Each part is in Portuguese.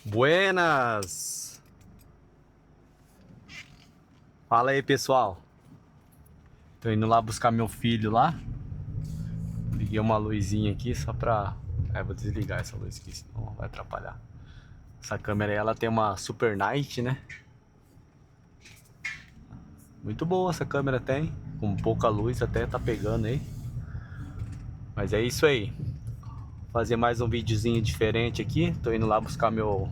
Buenas! Fala aí, pessoal. Tô indo lá buscar meu filho lá. Liguei uma luzinha aqui só pra... vou desligar essa luz aqui, senão vai atrapalhar. Essa câmera aí, ela tem uma Super Night, né? Muito boa essa câmera tem. Com pouca luz até tá pegando aí. Mas é isso aí. Vou fazer mais um videozinho diferente aqui. Tô indo lá buscar meu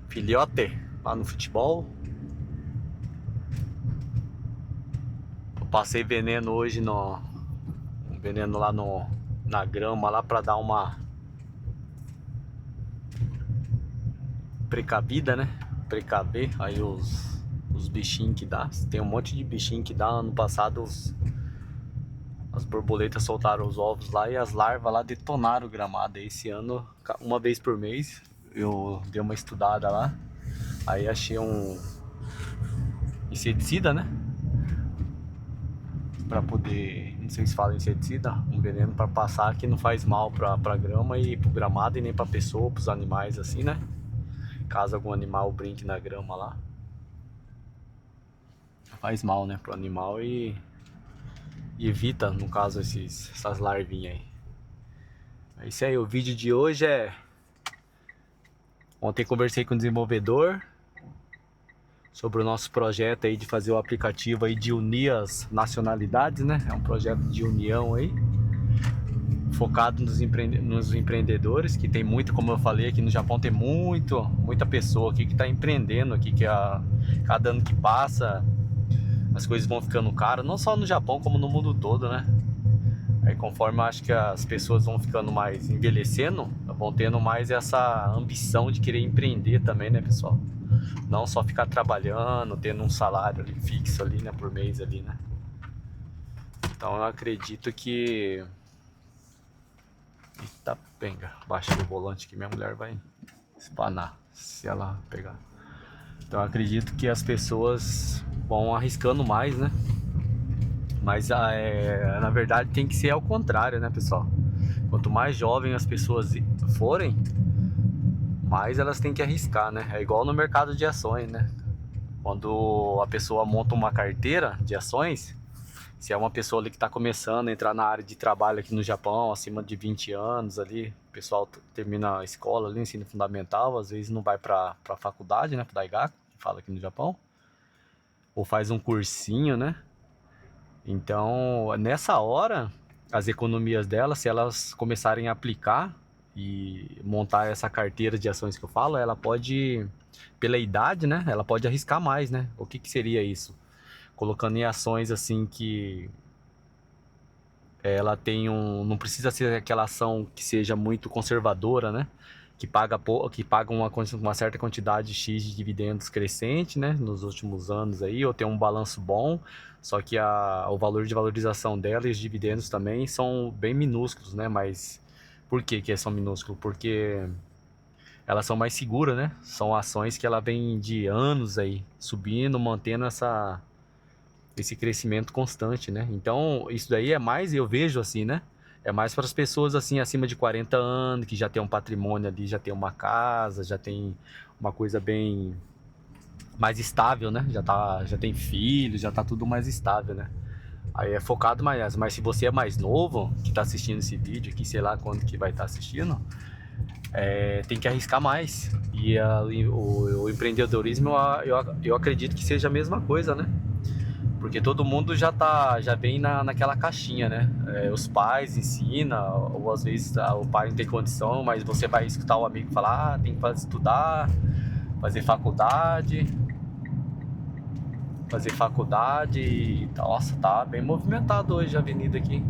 filhote lá no futebol. Eu passei veneno hoje no... veneno lá na grama lá pra dar uma precavida, né? Precaver aí os bichinhos que dá. Tem um monte de bichinho que dá. Ano passado as borboletas soltaram os ovos lá e as larvas lá detonaram o gramado. Esse ano, uma vez por mês, eu dei uma estudada lá. Aí achei um inseticida, né? Pra poder, não sei se fala inseticida, um veneno pra passar que não faz mal pra grama e pro gramado e nem pra pessoa, pros animais assim, né? Caso algum animal brinque na grama lá, faz mal, né, pro animal e evita, no caso, essas larvinhas aí. É isso aí, o vídeo de hoje é... Ontem conversei com o desenvolvedor sobre o nosso projeto aí de fazer o aplicativo aí de unir as nacionalidades, né? É um projeto de união aí, focado nos empreendedores, que tem muito, como eu falei, aqui no Japão tem muita pessoa aqui que está empreendendo aqui, que cada ano que passa as coisas vão ficando caras, não só no Japão como no mundo todo, né? Aí conforme eu acho que as pessoas vão ficando mais envelhecendo, vão tendo mais essa ambição de querer empreender também, né, pessoal? Não só ficar trabalhando, tendo um salário ali fixo ali, né, por mês ali, né? Então eu acredito que... Eita, penga, baixei o volante que minha mulher vai espanar se ela pegar. Então eu acredito que as pessoas vão arriscando mais, né? Mas na verdade tem que ser ao contrário, né, pessoal? Quanto mais jovem as pessoas forem, mais elas têm que arriscar, né? É igual no mercado de ações, né? Quando a pessoa monta uma carteira de ações, se é uma pessoa ali que está começando a entrar na área de trabalho aqui no Japão, acima de 20 anos ali, o pessoal termina a escola ali, ensino fundamental, às vezes não vai para a faculdade, né, para Daigaku, que fala aqui no Japão, ou faz um cursinho, né? Então, nessa hora, as economias delas, se elas começarem a aplicar e montar essa carteira de ações que eu falo, ela pode, pela idade, né, ela pode arriscar mais, né? O que seria isso? Colocando em ações assim que ela tem não precisa ser aquela ação que seja muito conservadora, né? Que paga uma certa quantidade X de dividendos crescente, né? Nos últimos anos aí, ou tem um balanço bom, só que o valor de valorização dela e os dividendos também são bem minúsculos, né? Mas por que são minúsculos? Porque elas são mais seguras, né? São ações que ela vem de anos aí subindo, mantendo esse crescimento constante, né? Então, isso daí é mais, eu vejo assim, né? É mais para as pessoas assim, acima de 40 anos, que já tem um patrimônio ali, já tem uma casa, já tem uma coisa bem mais estável, né? Já tem filhos, já tá tudo mais estável, né? Aí é focado mais, mas se você é mais novo, que tá assistindo esse vídeo aqui, sei lá quando que vai estar assistindo, tem que arriscar mais. E o empreendedorismo, eu acredito que seja a mesma coisa, né? Porque todo mundo já vem naquela caixinha, né? Os pais ensinam, ou às vezes o pai não tem condição, mas você vai escutar o amigo falar, tem que estudar, fazer faculdade. E, nossa, tá bem movimentado hoje a avenida aqui.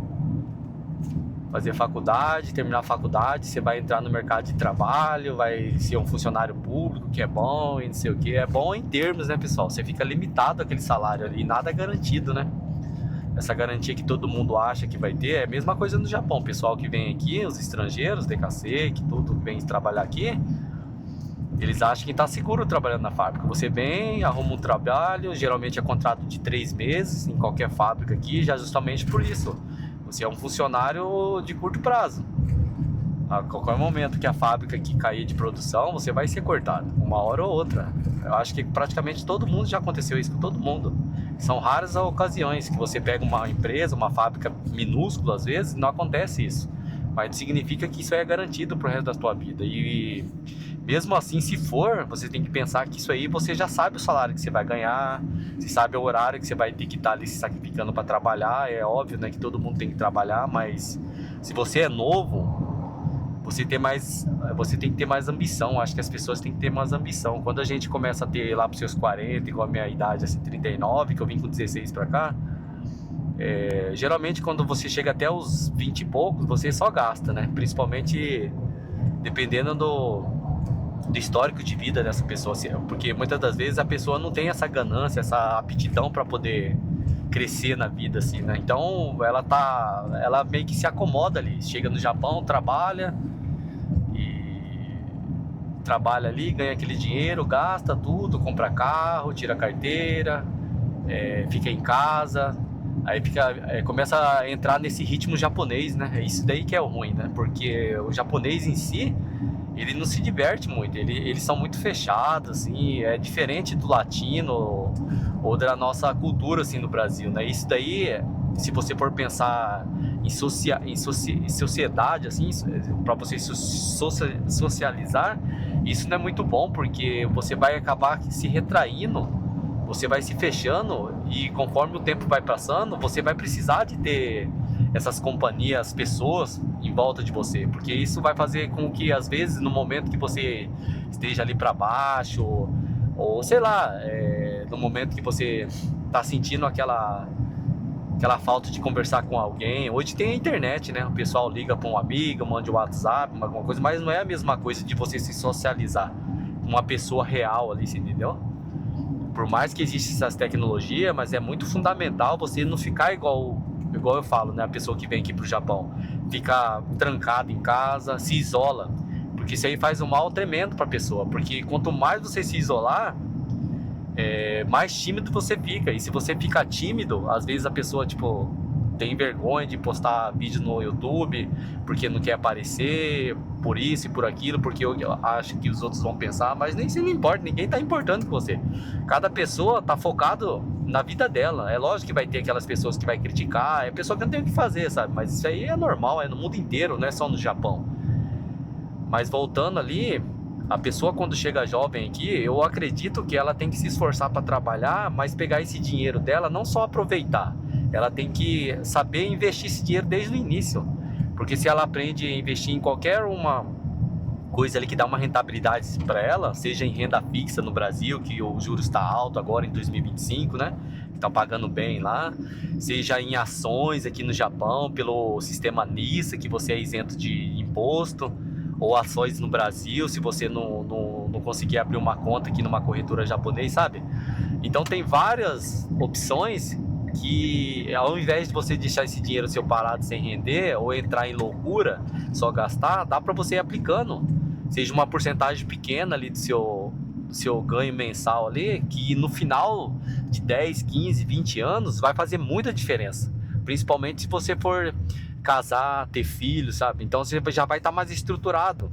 Fazer faculdade, terminar a faculdade, você vai entrar no mercado de trabalho, vai ser um funcionário público, que é bom e não sei o que. É bom em termos, né, pessoal? Você fica limitado àquele salário ali, nada é garantido, né? Essa garantia que todo mundo acha que vai ter é a mesma coisa no Japão. O pessoal que vem aqui, os estrangeiros, DKC, que tudo vem trabalhar aqui, eles acham que tá seguro trabalhando na fábrica. Você vem, arruma um trabalho, geralmente é contrato de 3 meses em qualquer fábrica aqui, já justamente por isso. Você é um funcionário de curto prazo. A qualquer momento que a fábrica aqui cair de produção, você vai ser cortado, uma hora ou outra. Eu acho que praticamente todo mundo já aconteceu isso com todo mundo. São raras as ocasiões que você pega uma empresa, uma fábrica minúscula, às vezes, não acontece isso. Mas não significa que isso é garantido pro resto da sua vida. E mesmo assim, se for, você tem que pensar que isso aí você já sabe o salário que você vai ganhar, você sabe o horário que você vai ter que estar ali se sacrificando para trabalhar. É óbvio, né, que todo mundo tem que trabalhar, mas se você é novo, você tem que ter mais ambição. Acho que as pessoas têm que ter mais ambição. Quando a gente começa a ter lá pros seus 40, igual a minha idade, assim, 39, que eu vim com 16 pra cá, geralmente quando você chega até os 20 e poucos, você só gasta, né? Principalmente dependendo do histórico de vida dessa pessoa, assim, porque muitas das vezes a pessoa não tem essa ganância, essa aptidão para poder crescer na vida, assim, né? Então ela meio que se acomoda ali, chega no Japão, trabalha ali, ganha aquele dinheiro, gasta tudo, compra carro, tira carteira, fica em casa, aí começa a entrar nesse ritmo japonês, né? É isso daí que é o ruim, né? Porque o japonês em si, ele não se diverte muito, eles são muito fechados, assim, é diferente do latino ou da nossa cultura, assim, no Brasil, né? Isso daí, se você for pensar em sociedade, assim, para você socializar, isso não é muito bom, porque você vai acabar se retraindo, você vai se fechando, e conforme o tempo vai passando, você vai precisar de ter essas companhias, pessoas em volta de você, porque isso vai fazer com que, às vezes, no momento que você esteja ali para baixo, ou sei lá, no momento que você tá sentindo aquela falta de conversar com alguém. Hoje tem a internet, né? O pessoal liga para um amigo, manda um WhatsApp, alguma coisa, mas não é a mesma coisa de você se socializar com uma pessoa real ali, você entendeu? Por mais que existam essas tecnologias, mas é muito fundamental você não ficar igual eu falo, né? A pessoa que vem aqui pro Japão fica trancada em casa, se isola, porque isso aí faz um mal tremendo pra pessoa, porque quanto mais você se isolar, mais tímido você fica. E se você fica tímido, às vezes a pessoa, tipo, tem vergonha de postar vídeo no YouTube porque não quer aparecer, por isso e por aquilo, porque eu acho que os outros vão pensar, mas nem se não importa, ninguém tá importando com você. Cada pessoa tá focado na vida dela. É lógico que vai ter aquelas pessoas que vai criticar, é pessoa que não tem o que fazer, sabe? Mas isso aí é normal, é no mundo inteiro, não é só no Japão. Mas voltando ali, a pessoa quando chega jovem aqui, eu acredito que ela tem que se esforçar para trabalhar, mas pegar esse dinheiro dela, não só aproveitar, ela tem que saber investir esse dinheiro desde o início, porque se ela aprende a investir em qualquer uma coisa ali que dá uma rentabilidade para ela, seja em renda fixa no Brasil, que o juros está alto agora em 2025, né? Está pagando bem lá, seja em ações aqui no Japão, pelo sistema NISA, que você é isento de imposto, ou ações no Brasil, se você não conseguir abrir uma conta aqui numa corretora japonesa, sabe? Então tem várias opções que, ao invés de você deixar esse dinheiro seu parado sem render, ou entrar em loucura, só gastar, dá para você ir aplicando, seja uma porcentagem pequena ali do seu ganho mensal ali, que no final de 10, 15, 20 anos vai fazer muita diferença, principalmente se você for casar, ter filhos, sabe? Então você já vai estar mais estruturado,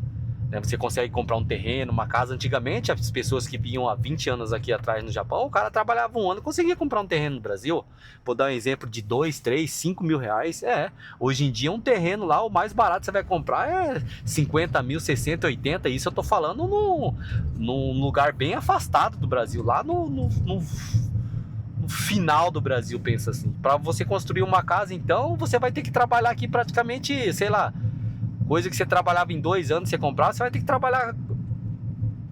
né? Você consegue comprar um terreno, uma casa. Antigamente, as pessoas que vinham há 20 anos aqui atrás no Japão, o cara trabalhava um ano e conseguia comprar um terreno no Brasil. Vou dar um exemplo de 2, 3, 5 mil reais. Hoje em dia um terreno lá, o mais barato que você vai comprar é 50 mil, 60, 80. Isso eu tô falando num lugar bem afastado do Brasil, lá no final do Brasil, pensa assim. Para você construir uma casa, então, você vai ter que trabalhar aqui praticamente, sei lá, coisa que você trabalhava em 2 anos, você comprar, você vai ter que trabalhar,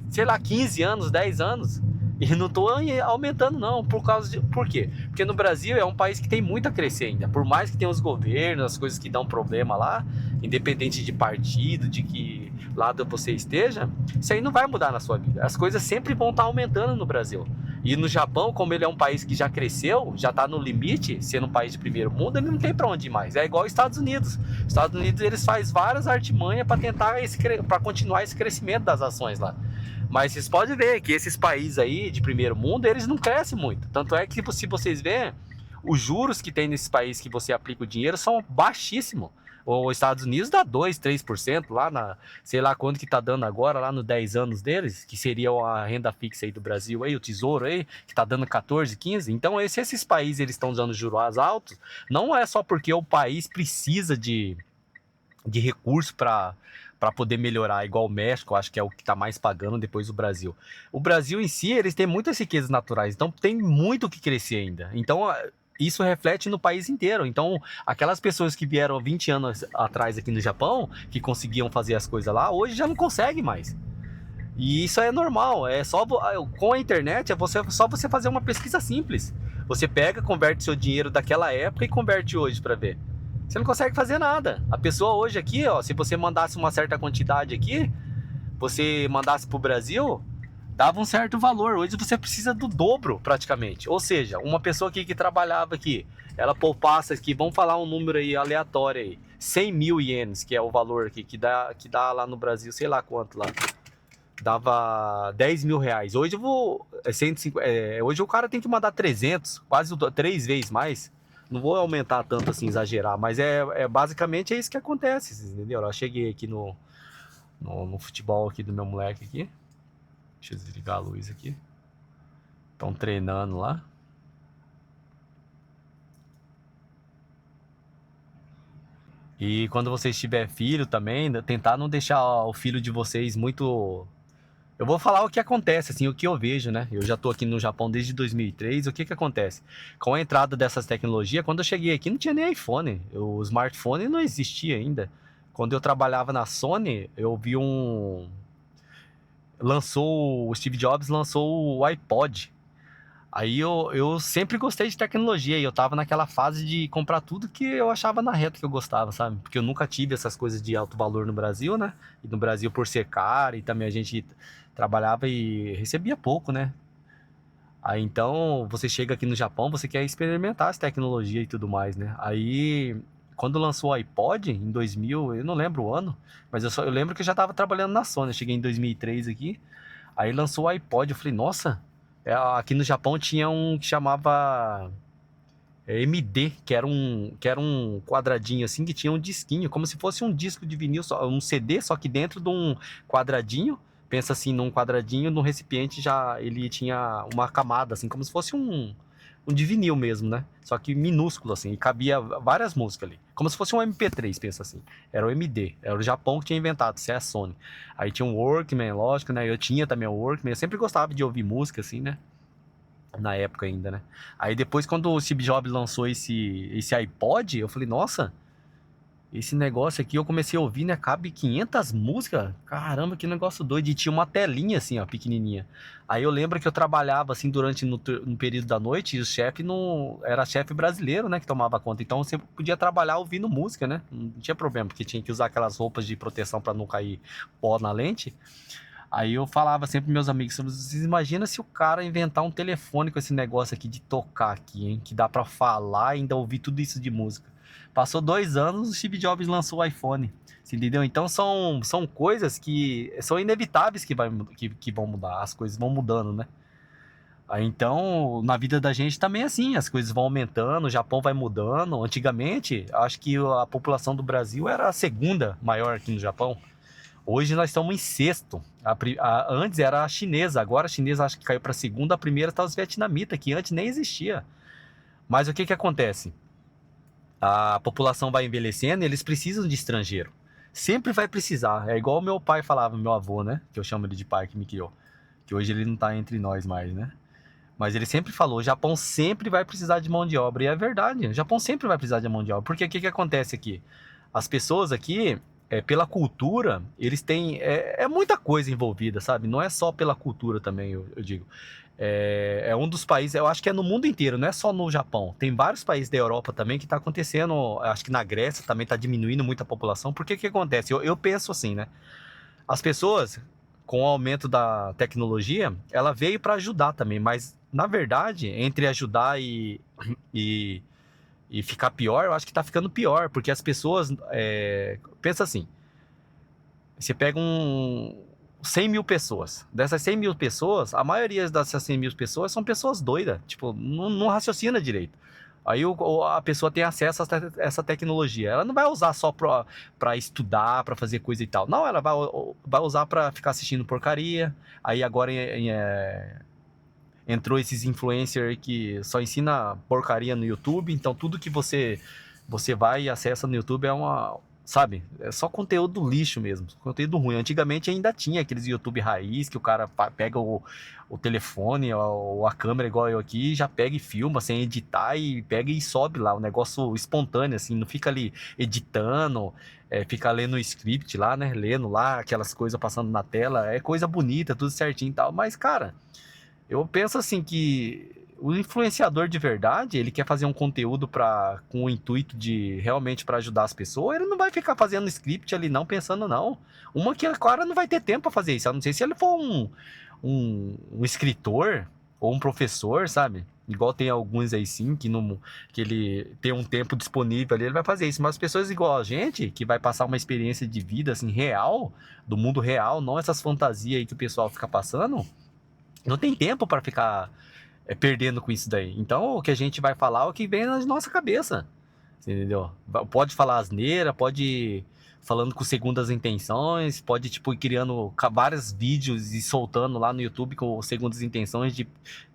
sei lá, 15 anos, 10 anos. E não tô aumentando não, por quê? Porque no Brasil é um país que tem muito a crescer ainda. Por mais que tenha os governos, as coisas que dão problema lá, independente de partido, de que lado você esteja, isso aí não vai mudar na sua vida. As coisas sempre vão estar aumentando no Brasil. E no Japão, como ele é um país que já cresceu, já está no limite, sendo um país de primeiro mundo, ele não tem para onde ir mais. É igual aos Estados Unidos. Os Estados Unidos, eles fazem várias artimanhas para tentar para continuar esse crescimento das ações lá. Mas vocês podem ver que esses países aí de primeiro mundo, eles não crescem muito. Tanto é que, se vocês verem, os juros que tem nesses países que você aplica o dinheiro são baixíssimos. Os Estados Unidos dá 2, 3% lá na, sei lá quanto que tá dando agora, lá nos 10 anos deles, que seria a renda fixa aí do Brasil, aí, o Tesouro aí, que tá dando 14, 15. Então, se esses países eles estão usando juros altos, não é só porque o país precisa de recurso para poder melhorar, igual o México, acho que é o que está mais pagando depois do Brasil. O Brasil em si, eles têm muitas riquezas naturais, então tem muito o que crescer ainda. Então, isso reflete no país inteiro. Então, aquelas pessoas que vieram 20 anos atrás aqui no Japão, que conseguiam fazer as coisas lá, hoje já não conseguem mais. E isso é normal, é só com a internet só você fazer uma pesquisa simples. Você pega, converte seu dinheiro daquela época e converte hoje para ver. Você não consegue fazer nada. A pessoa hoje aqui, ó, se você mandasse uma certa quantidade aqui, você mandasse pro Brasil, dava um certo valor. Hoje você precisa do dobro, praticamente. Ou seja, uma pessoa aqui que trabalhava aqui, ela poupasse aqui, vamos falar um número aí aleatório aí, 100 mil ienes, que é o valor aqui, que dá lá no Brasil, sei lá quanto lá. Dava 10 mil reais. Hoje eu vou... 150, hoje o cara tem que mandar 300, quase 3 vezes mais. Não vou aumentar tanto assim, exagerar, mas basicamente é isso que acontece, entendeu? Eu cheguei aqui no futebol aqui do meu moleque aqui. Deixa eu desligar a luz aqui. Estão treinando lá. E quando vocês tiver filho também, tentar não deixar o filho de vocês muito... Eu vou falar o que acontece, assim, o que eu vejo, né? Eu já tô aqui no Japão desde 2003, o que que acontece? Com a entrada dessas tecnologias, quando eu cheguei aqui não tinha nem iPhone, o smartphone não existia ainda. Quando eu trabalhava na Sony, eu vi o Steve Jobs lançou o iPod. Aí eu sempre gostei de tecnologia e eu tava naquela fase de comprar tudo que eu achava na reta que eu gostava, sabe? Porque eu nunca tive essas coisas de alto valor no Brasil, né? E no Brasil por ser caro e também a gente trabalhava e recebia pouco, né? Aí então você chega aqui no Japão, você quer experimentar as tecnologias e tudo mais, né? Aí quando lançou o iPod em 2000, eu não lembro o ano, mas eu lembro que eu já tava trabalhando na Sony, eu cheguei em 2003 aqui. Aí lançou o iPod, eu falei, nossa, aqui no Japão tinha um que chamava MD, que era um quadradinho assim, que tinha um disquinho, como se fosse um disco de vinil, um CD, só que dentro de um quadradinho, pensa assim, num quadradinho, no recipiente já ele tinha uma camada, assim, como se fosse um de vinil mesmo, né? Só que minúsculo, assim, e cabia várias músicas ali. Como se fosse um MP3, pensa assim. Era o MD, era o Japão que tinha inventado, isso é a Sony. Aí tinha um Walkman, lógico, né? Eu tinha também o Walkman, eu sempre gostava de ouvir música, assim, né? Na época ainda, né? Aí depois, quando o Steve Jobs lançou esse iPod, eu falei, nossa... Esse negócio aqui eu comecei a ouvir, né? Cabe 500 músicas. Caramba, que negócio doido. E tinha uma telinha assim, ó, pequenininha. Aí eu lembro que eu trabalhava assim durante no período da noite e o chefe não era chefe brasileiro, né, que tomava conta. Então você podia trabalhar ouvindo música, né? Não tinha problema, porque tinha que usar aquelas roupas de proteção para não cair pó na lente. Aí eu falava sempre pros meus amigos, vocês imaginam se o cara inventar um telefone com esse negócio aqui de tocar aqui, hein? Que dá pra falar e ainda ouvir tudo isso de música. Passou 2 anos, o Steve Jobs lançou o iPhone. Você entendeu? Então são coisas que são inevitáveis que vão mudar. As coisas vão mudando, né? Aí, então, na vida da gente também é assim, as coisas vão aumentando, o Japão vai mudando. Antigamente, acho que a população do Brasil era a segunda maior aqui no Japão. Hoje nós estamos em sexto. Antes era a chinesa, agora a chinesa acho que caiu para a segunda, a primeira está os vietnamitas, que antes nem existia. Mas o que que acontece? A população vai envelhecendo e eles precisam de estrangeiro. Sempre vai precisar. É igual o meu pai falava, meu avô, né? Que eu chamo ele de pai que me criou. Que hoje ele não está entre nós mais, né? Mas ele sempre falou, o Japão sempre vai precisar de mão de obra. E é verdade, o Japão sempre vai precisar de mão de obra. Porque o que que acontece aqui? As pessoas aqui, pela cultura, eles têm... É muita coisa envolvida, sabe? Não é só pela cultura também, eu digo. É um dos países, eu acho que é no mundo inteiro, não é só no Japão. Tem vários países da Europa também que está acontecendo, acho que na Grécia também está diminuindo muito a população. Por que que acontece? Eu penso assim, né? As pessoas, com o aumento da tecnologia, ela veio para ajudar também, mas na verdade, entre ajudar e, e ficar pior, eu acho que tá ficando pior, porque as pessoas, pensa assim, você pega 100 mil pessoas, dessas 100 mil pessoas, a maioria dessas 100 mil pessoas são pessoas doidas, tipo, não raciocina direito. Aí a pessoa tem acesso a essa tecnologia. Ela não vai usar só pra estudar, pra fazer coisa e tal. Não, ela vai usar pra ficar assistindo porcaria. Aí agora entrou esses influencers que só ensina porcaria no YouTube. Então tudo que você vai e acessa no YouTube é uma... Sabe? É só conteúdo lixo mesmo, conteúdo ruim. Antigamente ainda tinha aqueles YouTube raiz que o cara pega o telefone ou a câmera igual eu aqui, já pega e filma sem editar e pega e sobe lá, um negócio espontâneo assim, não fica ali editando, fica lendo o script lá, né? Lendo lá aquelas coisas passando na tela, é coisa bonita, tudo certinho e tal, mas cara, eu penso assim que o influenciador de verdade, ele quer fazer um conteúdo com o intuito de realmente para ajudar as pessoas, ele não vai ficar fazendo script ali não, pensando não. Uma que o cara não vai ter tempo para fazer isso, a não ser se ele for um escritor ou um professor, sabe? Igual tem alguns aí sim, que ele tem um tempo disponível ali, ele vai fazer isso. Mas as pessoas igual a gente, que vai passar uma experiência de vida assim, real, do mundo real, não essas fantasias aí que o pessoal fica passando, não tem tempo para ficar perdendo com isso daí. Então, o que a gente vai falar é o que vem na nossa cabeça. Entendeu? Pode falar asneira, pode ir falando com segundas intenções, pode, tipo, ir criando vários vídeos e soltando lá no YouTube com segundas intenções de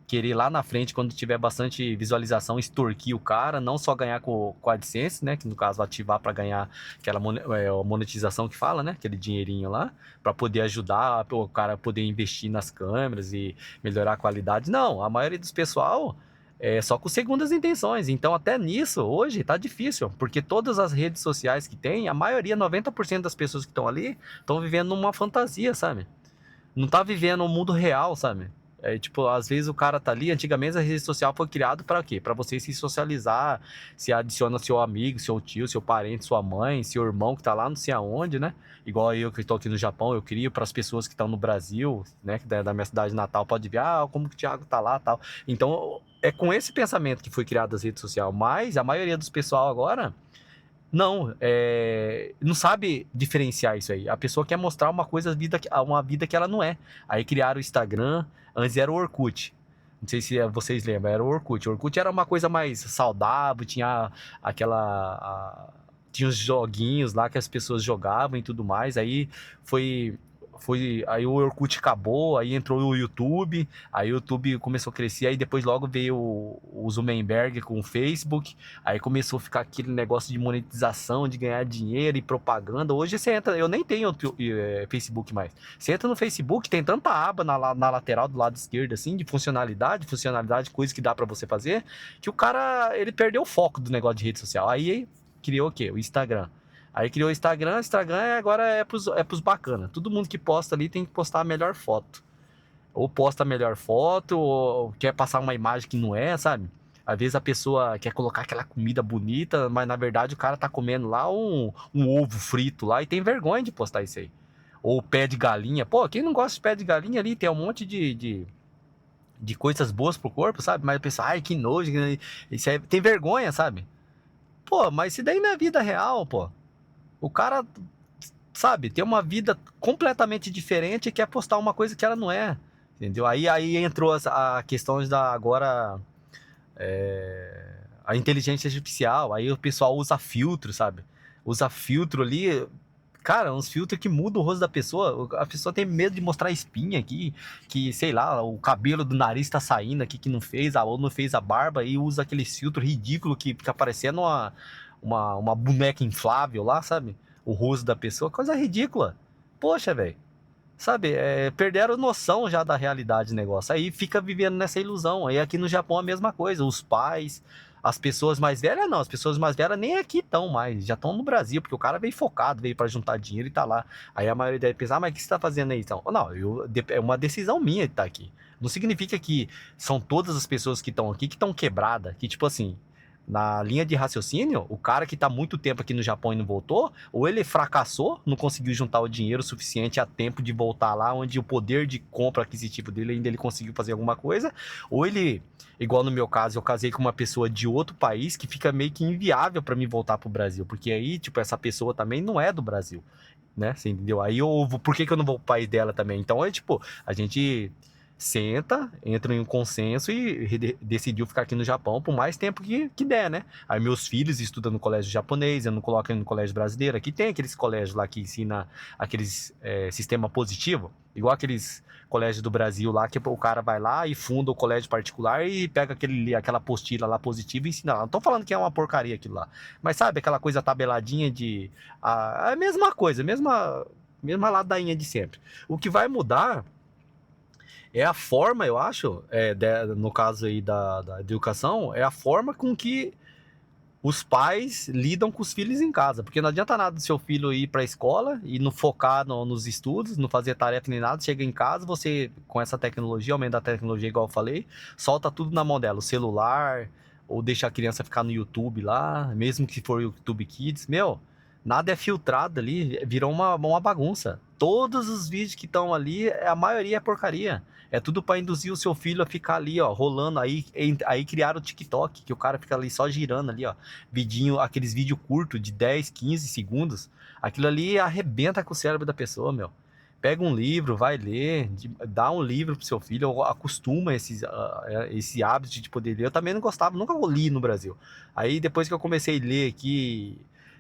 querer lá na frente, quando tiver bastante visualização, extorquir o cara, não só ganhar com a AdSense, né, que no caso ativar para ganhar aquela monetização que fala, né, aquele dinheirinho lá, para poder ajudar o cara a poder investir nas câmeras e melhorar a qualidade. Não, a maioria dos pessoal é só com segundas intenções. Então, até nisso, hoje, tá difícil. Porque todas as redes sociais que tem, a maioria, 90% das pessoas que estão ali, estão vivendo numa fantasia, sabe? Não tá vivendo o mundo real, sabe? Tipo, às vezes o cara tá ali, antigamente a rede social foi criada para quê? Para você se socializar, se adiciona seu amigo, seu tio, seu parente, sua mãe, seu irmão que tá lá não sei aonde, né? Igual eu que estou aqui no Japão, eu crio para as pessoas que estão no Brasil, né, que da minha cidade natal, pode ver, como que o Thiago tá lá, tal. Então, é com esse pensamento que foi criada as redes sociais, mas a maioria dos pessoal agora não sabe diferenciar isso aí. A pessoa quer mostrar uma vida que ela não é. Aí criaram o Instagram, antes era o Orkut. Não sei se vocês lembram, era o Orkut. O Orkut era uma coisa mais saudável, tinha tinha os joguinhos lá que as pessoas jogavam e tudo mais. Aí aí o Orkut acabou, aí entrou o YouTube, aí o YouTube começou a crescer, aí depois logo veio o Zuckerberg com o Facebook, aí começou a ficar aquele negócio de monetização, de ganhar dinheiro e propaganda. Hoje você entra, eu nem tenho Facebook mais. Você entra no Facebook, tem tanta aba na lateral do lado esquerdo, assim, de funcionalidade, coisas que dá pra você fazer, que o cara, ele perdeu o foco do negócio de rede social. Aí criou o quê? O Instagram. Aí criou o Instagram agora é pros bacana. Todo mundo que posta ali tem que postar a melhor foto. Ou posta a melhor foto, ou quer passar uma imagem que não é, sabe? Às vezes a pessoa quer colocar aquela comida bonita, mas na verdade o cara tá comendo lá um ovo frito lá e tem vergonha de postar isso aí. Ou pé de galinha. Pô, quem não gosta de pé de galinha ali, tem um monte de coisas boas pro corpo, sabe? Mas a pessoa, ai, que nojo, isso aí, tem vergonha, sabe? Pô, mas isso daí não é vida real, pô. O cara, sabe, tem uma vida completamente diferente e quer postar uma coisa que ela não é, entendeu? Aí entrou a questão da agora a inteligência artificial, aí o pessoal usa filtro, sabe? Usa filtro ali, cara, uns filtros que mudam o rosto da pessoa. A pessoa tem medo de mostrar espinha aqui, que sei lá, o cabelo do nariz tá saindo aqui que não fez, ou não fez a barba e usa aquele filtro ridículo que fica parecendo uma boneca inflável lá, sabe? O rosto da pessoa, coisa ridícula. Poxa, velho. Sabe, perderam noção já da realidade do negócio. Aí fica vivendo nessa ilusão. Aí aqui no Japão a mesma coisa. Os pais, as pessoas mais velhas não. As pessoas mais velhas nem aqui estão mais. Já estão no Brasil, porque o cara veio focado, veio para juntar dinheiro e tá lá. Aí a maioria deve pensar, mas o que você tá fazendo aí então? Não, é uma decisão minha de estar aqui. Não significa que são todas as pessoas que estão aqui que estão quebradas. Que tipo assim, na linha de raciocínio, o cara que tá muito tempo aqui no Japão e não voltou, ou ele fracassou, não conseguiu juntar o dinheiro suficiente a tempo de voltar lá, onde o poder de compra aquisitivo dele ainda ele conseguiu fazer alguma coisa, ou ele, igual no meu caso, eu casei com uma pessoa de outro país que fica meio que inviável para mim voltar pro Brasil, porque aí, tipo, essa pessoa também não é do Brasil, né? Você entendeu? Aí por que eu não vou pro país dela também? Então tipo, a gente senta, entra em um consenso e decidiu ficar aqui no Japão por mais tempo que der, né? Aí meus filhos estudam no colégio japonês, eu não coloco ele no colégio brasileiro. Aqui tem aqueles colégios lá que ensina aqueles sistema positivo, igual aqueles colégios do Brasil lá, que o cara vai lá e funda o colégio particular e pega aquela apostila lá positiva e ensina lá. Não tô falando que é uma porcaria aquilo lá, mas sabe aquela coisa tabeladinha de... a mesma coisa, mesma ladainha de sempre. O que vai mudar é a forma, eu acho, no caso aí da educação, é a forma com que os pais lidam com os filhos em casa. Porque não adianta nada do seu filho ir para a escola e não focar nos estudos, não fazer tarefa nem nada. Chega em casa, você, com essa tecnologia, aumenta a tecnologia, igual eu falei, solta tudo na mão dela, o celular, ou deixa a criança ficar no YouTube lá, mesmo que for o YouTube Kids. Meu, nada é filtrado ali, virou uma bagunça. Todos os vídeos que estão ali, a maioria é porcaria. É tudo para induzir o seu filho a ficar ali, ó, rolando. Aí criaram o TikTok, que o cara fica ali só girando ali, ó. Aqueles vídeos curtos de 10, 15 segundos. Aquilo ali arrebenta com o cérebro da pessoa, meu. Pega um livro, vai ler, dá um livro pro seu filho, acostuma esse hábito de poder ler. Eu também não gostava, nunca li no Brasil. Aí depois que eu comecei a ler aqui,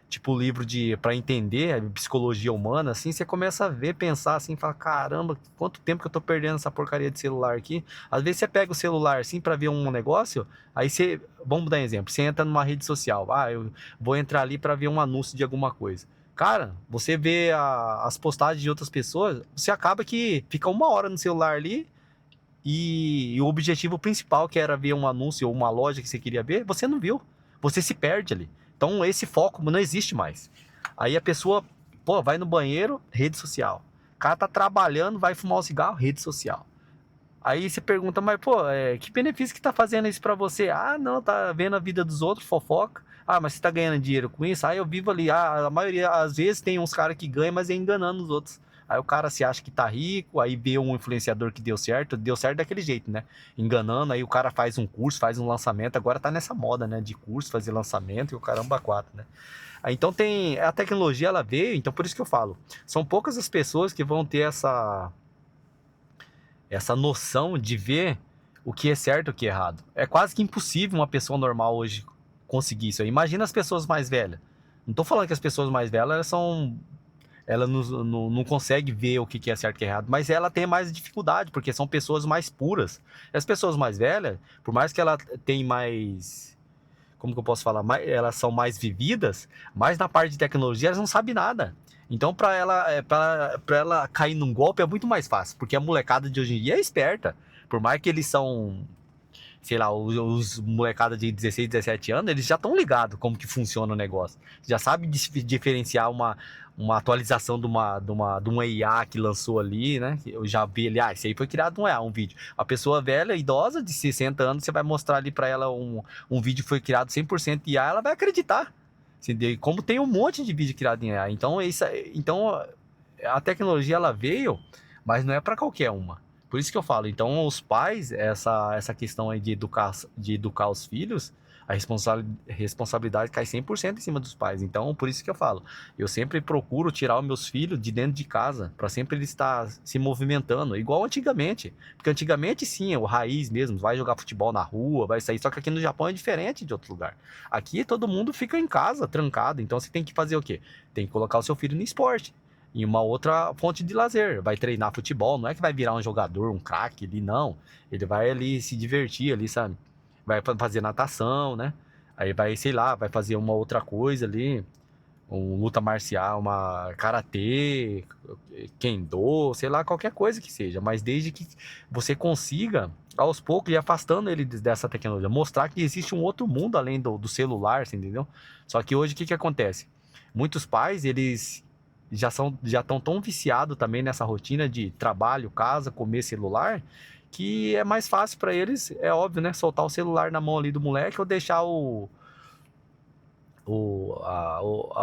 tipo livro para entender a psicologia humana, assim, você começa a ver, pensar assim, fala, caramba, quanto tempo que eu tô perdendo essa porcaria de celular aqui. Às vezes você pega o celular assim para ver um negócio, aí você, vamos dar um exemplo, você entra numa rede social, eu vou entrar ali para ver um anúncio de alguma coisa. Cara, você vê as postagens de outras pessoas, você acaba que fica uma hora no celular ali e o objetivo principal, que era ver um anúncio ou uma loja que você queria ver, você não viu. Você se perde ali. Então esse foco não existe mais. Aí a pessoa, pô, vai no banheiro, rede social. O cara tá trabalhando, vai fumar um cigarro, rede social. Aí você pergunta, mas pô, que benefício que tá fazendo isso pra você? Ah, não, tá vendo a vida dos outros, fofoca. Ah, mas você tá ganhando dinheiro com isso? Ah, eu vivo ali. Ah, a maioria, às vezes tem uns caras que ganham, mas é enganando os outros. Aí o cara se acha que tá rico, aí vê um influenciador que deu certo daquele jeito, né? Enganando, aí o cara faz um curso, faz um lançamento, agora tá nessa moda, né? De curso, fazer lançamento e o caramba quatro, né? Aí, então a tecnologia ela veio, então por isso que eu falo, são poucas as pessoas que vão ter essa noção de ver o que é certo e o que é errado. É quase que impossível uma pessoa normal hoje conseguir isso aí. Imagina as pessoas mais velhas. Não tô falando que as pessoas mais velhas ela não consegue ver o que é certo e o que é errado, mas ela tem mais dificuldade, porque são pessoas mais puras. E as pessoas mais velhas, por mais que ela tenha mais, como que eu posso falar, elas são mais vividas, mas na parte de tecnologia elas não sabem nada. Então para ela cair num golpe é muito mais fácil, porque a molecada de hoje em dia é esperta. Por mais que eles são, sei lá, os molecada de 16, 17 anos, eles já estão ligados como que funciona o negócio. Já sabe diferenciar uma atualização de uma IA que lançou ali, né? Eu já vi ali, esse aí foi criado um IA, um vídeo. A pessoa velha, idosa, de 60 anos, você vai mostrar ali para ela um vídeo que foi criado 100% IA, ela vai acreditar. Entendeu? Como tem um monte de vídeo criado em IA. Então a tecnologia ela veio, mas não é para qualquer uma. Por isso que eu falo, então os pais, essa questão aí de educar os filhos, a responsabilidade cai 100% em cima dos pais. Então, por isso que eu falo, eu sempre procuro tirar os meus filhos de dentro de casa, para sempre eles estar se movimentando, igual antigamente. Porque antigamente sim, é o raiz mesmo, vai jogar futebol na rua, vai sair, só que aqui no Japão é diferente de outro lugar. Aqui todo mundo fica em casa, trancado, então você tem que fazer o quê? Tem que colocar o seu filho no esporte. Em uma outra fonte de lazer, vai treinar futebol, não é que vai virar um jogador, um craque ali, não. Ele vai ali se divertir ali, sabe? Vai fazer natação, né? Aí vai, sei lá, vai fazer uma outra coisa ali, um luta marcial, uma karatê, kendo, sei lá, qualquer coisa que seja, mas desde que você consiga aos poucos ir afastando ele dessa tecnologia, mostrar que existe um outro mundo além do celular, você entendeu? Só que hoje o que acontece? Muitos pais, eles já estão tão viciados também nessa rotina de trabalho, casa, comer, celular, que é mais fácil para eles, é óbvio, né? Soltar o celular na mão ali do moleque ou deixar o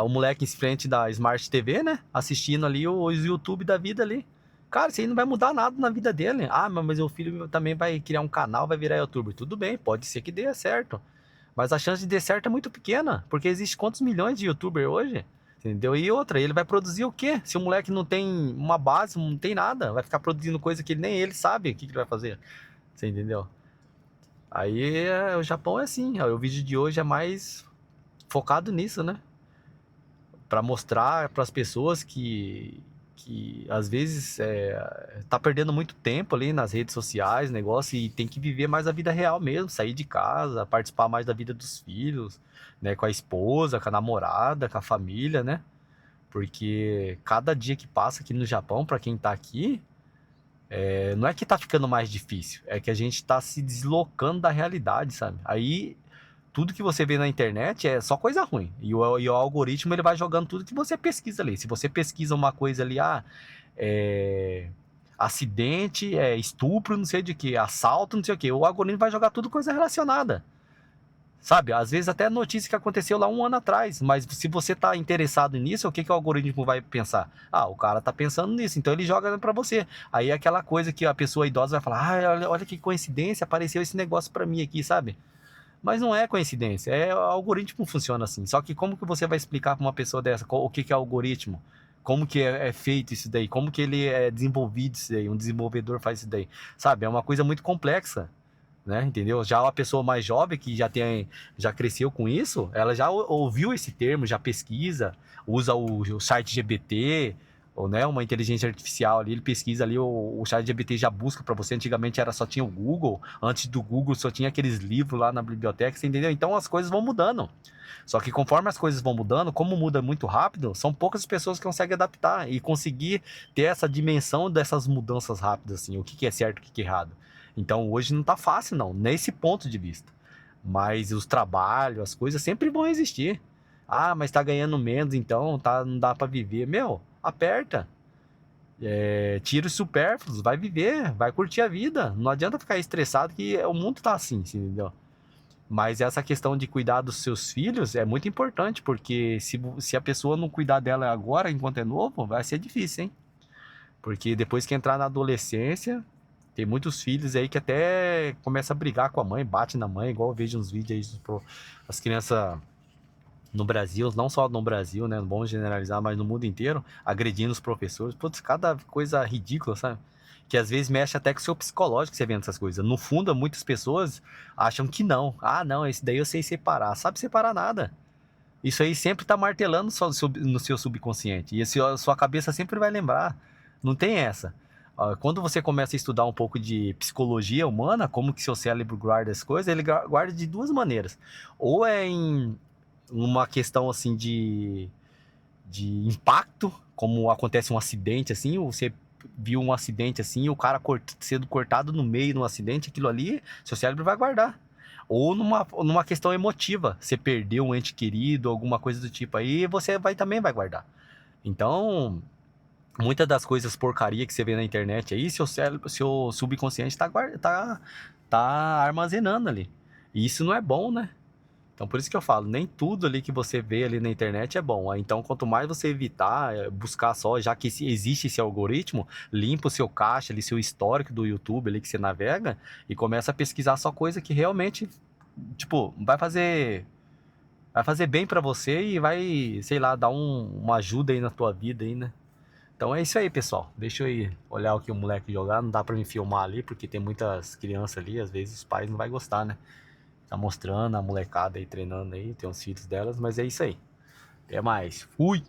moleque em frente da Smart TV, né? Assistindo ali os YouTube da vida ali. Cara, isso aí não vai mudar nada na vida dele. Ah, mas meu filho também vai criar um canal, vai virar youtuber. Tudo bem, pode ser que dê certo. Mas a chance de dar certo é muito pequena, porque existe quantos milhões de youtubers hoje? Entendeu? E outra, ele vai produzir o quê? Se o moleque não tem uma base, não tem nada, vai ficar produzindo coisa que nem ele sabe o que ele vai fazer. Você entendeu? Aí o Japão é assim, ó, o vídeo de hoje é mais focado nisso, né? Para mostrar para as pessoas que às vezes tá perdendo muito tempo ali nas redes sociais, negócio, e tem que viver mais a vida real mesmo, sair de casa, participar mais da vida dos filhos, né? Com a esposa, com a namorada, com a família, né? Porque cada dia que passa aqui no Japão, para quem tá aqui, não é que tá ficando mais difícil, é que a gente tá se deslocando da realidade, sabe? Aí tudo que você vê na internet é só coisa ruim. E o algoritmo ele vai jogando tudo que você pesquisa ali. Se você pesquisa uma coisa ali, acidente, estupro, não sei de que, assalto, não sei o que, o algoritmo vai jogar tudo coisa relacionada. Sabe? Às vezes até notícia que aconteceu lá um ano atrás, mas se você tá interessado nisso, o que que o algoritmo vai pensar? Ah, o cara tá pensando nisso, então ele joga pra você. Aí é aquela coisa que a pessoa idosa vai falar, olha que coincidência, apareceu esse negócio pra mim aqui, sabe? Mas não é coincidência, o algoritmo funciona assim. Só que como que você vai explicar para uma pessoa dessa o que que é algoritmo? Como que é feito isso daí? Como que ele é desenvolvido isso daí? Um desenvolvedor faz isso daí? Sabe? É uma coisa muito complexa, né? Entendeu? Já uma pessoa mais jovem que já cresceu com isso, ela já ouviu esse termo, já pesquisa, usa o site GPT, ou né, uma inteligência artificial ali, ele pesquisa ali, o chat GPT já busca para você. Antigamente só tinha o Google, antes do Google só tinha aqueles livros lá na biblioteca, você entendeu? Então as coisas vão mudando. Só que conforme as coisas vão mudando, como muda muito rápido, são poucas pessoas que conseguem adaptar e conseguir ter essa dimensão dessas mudanças rápidas, assim, o que que é certo, o que que é errado. Então hoje não tá fácil não, nesse ponto de vista. Mas os trabalhos, as coisas sempre vão existir. Ah, mas tá ganhando menos, então não dá para viver. Meu, aperta. Tira os supérfluos, vai viver, vai curtir a vida. Não adianta ficar estressado que o mundo tá assim, entendeu? Mas essa questão de cuidar dos seus filhos é muito importante, porque se a pessoa não cuidar dela agora, enquanto é novo, vai ser difícil, hein? Porque depois que entrar na adolescência, tem muitos filhos aí que até começa a brigar com a mãe, bate na mãe, igual eu vejo uns vídeos aí, as crianças no Brasil, não só no Brasil, né? Não vamos generalizar, mas no mundo inteiro, agredindo os professores. Putz, cada coisa ridícula, sabe? Que às vezes mexe até com o seu psicológico você vendo essas coisas. No fundo, muitas pessoas acham que não. Ah, não, esse daí eu sei separar. Sabe separar nada. Isso aí sempre tá martelando no seu subconsciente. E a sua cabeça sempre vai lembrar. Não tem essa. Quando você começa a estudar um pouco de psicologia humana, como que seu cérebro guarda as coisas, ele guarda de duas maneiras. Ou é em uma questão assim de impacto, como acontece um acidente assim, ou você viu um acidente assim, o cara sendo cortado no meio no acidente, aquilo ali, seu cérebro vai guardar. Ou numa questão emotiva, você perdeu um ente querido, alguma coisa do tipo aí, você também vai guardar. Então, muitas das coisas porcaria que você vê na internet aí, seu cérebro, seu subconsciente tá armazenando ali. E isso não é bom, né? Então, por isso que eu falo, nem tudo ali que você vê ali na internet é bom. Então, quanto mais você evitar, buscar só, já que existe esse algoritmo, limpa o seu cache ali, seu histórico do YouTube ali que você navega e começa a pesquisar só coisa que realmente, tipo, vai fazer bem pra você e vai, sei lá, dar uma ajuda aí na tua vida aí, né? Então é isso aí, pessoal. Deixa eu ir olhar o que o moleque jogar. Não dá pra me filmar ali, porque tem muitas crianças ali, às vezes os pais não vai gostar, né? Tá mostrando a molecada aí treinando aí, tem os filhos delas, mas é isso aí. Até mais. Fui!